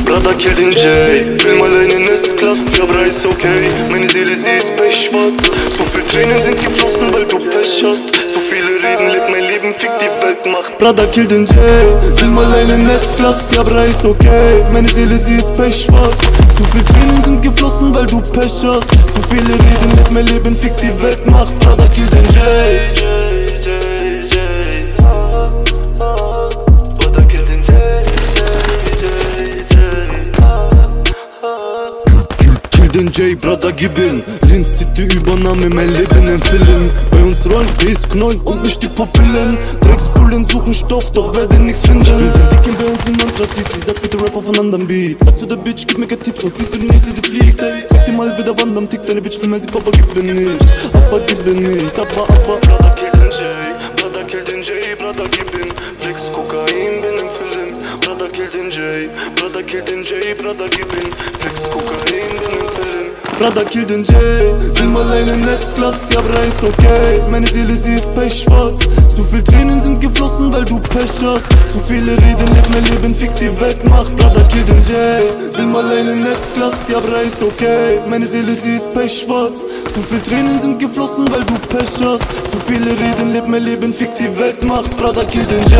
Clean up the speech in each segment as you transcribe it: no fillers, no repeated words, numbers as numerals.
Brother, kill den Jay. Will mal einen S-Klasse, aber ist okay. Meine Seele, sie ist pechschwarz. So viel Tränen sind geflossen, weil du Pech hast. So viele reden, lebt mein Leben, fick die Weltmacht. Brother, kill den Jay. Will mal einen S-Klasse, aber ist okay. Meine Seele, sie ist pechschwarz. So viel Tränen sind geflossen, weil du Pech hast. So viele reden, lebt mein Leben, fick die Weltmacht. Brother, kill den Jay. Den J, Brother, gib ihn. Linz City Übernahme, mein Leben im Film. Bei uns rollen Bass, Knoll und nicht die Pupillen. Drecksbullen suchen Stoff, doch werden nix finden. Ich will den Dicken bei uns im Anthrazit. Sie sagt bitte Rap auf einen anderen Beat. Sag zu der Bitch, gib mir kein Tipps, sonst bist du die nächste, die fliegt, ey. Zeig dir mal, wie der Wand am Tick. Deine Bitch will mehr, sie Papa, gib mir nicht. Aber gib mir nicht, aber Brother, kill den J. Brother, kill den J, Brother, gib ihn. Flex, Kokain, bin im Film. Brother, kill den J. Brother, kill den J, Brother, gib ihn. Flex, Kokain, bin im Film. Brother, kill den J. Will mal einen S-Klasse, ja, aber ist okay. Meine Seele, sie ist pechschwarz. Zu viel Tränen sind geflossen, weil du Pech hast. Zu viele reden, lebt mein Leben, fick die Weltmacht. Brother, kill den J. Will mal einen S-Klasse, ja, aber ist okay. Meine Seele, sie ist pechschwarz. Zu viel Tränen sind geflossen, weil du Pech hast. Zu viele reden, lebt mein Leben, fick die Weltmacht. Brother, kill den J.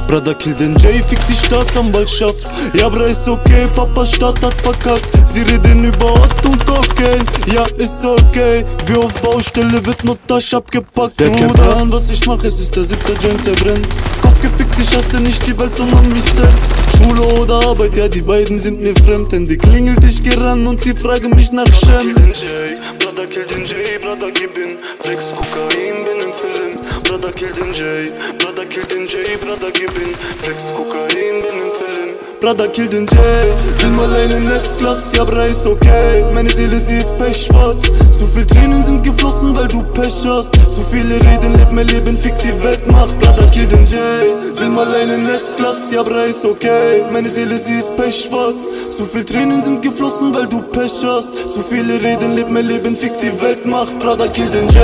Brother, kill den J, fick die Staatsanwaltschaft. Ja, bra, ist okay, Papas Stadt hat verkackt. Sie reden über Hot und Cocaine. Ja, ist okay, wie auf Baustelle wird nur Tasche abgepackt. Der kennt an, was ich mach, es ist der 7. Joint, der brennt. Kopf gefickt, ich hasse nicht die Welt, sondern mich selbst. Schule oder Arbeit, ja, die beiden sind mir fremd. Handy klingelt, ich geh ran und sie fragen mich nach Shem. Brother, kill den J, Brother, gib ihn. Flex, Kokain, bin im Film. Brother, kill den J. Brother, kill den J, Brother, gib ihn. Flex, Kokain, bin im Film. Brother, kill den J. Will mal einen S-Klasse, ja, aber ist okay. Meine Seele, sie ist pechschwarz. Zu viel Tränen sind geflossen, weil du Pech hast. Zu viele reden, lebt mein Leben, fick die Weltmacht. Brother, kill den J. Will mal einen S-Klasse, ja, aber ist okay. Meine Seele, sie ist pechschwarz. Zu viel Tränen sind geflossen, weil du Pech hast. Zu viele reden, lebt mein Leben, fick die Weltmacht. Brother, kill den J.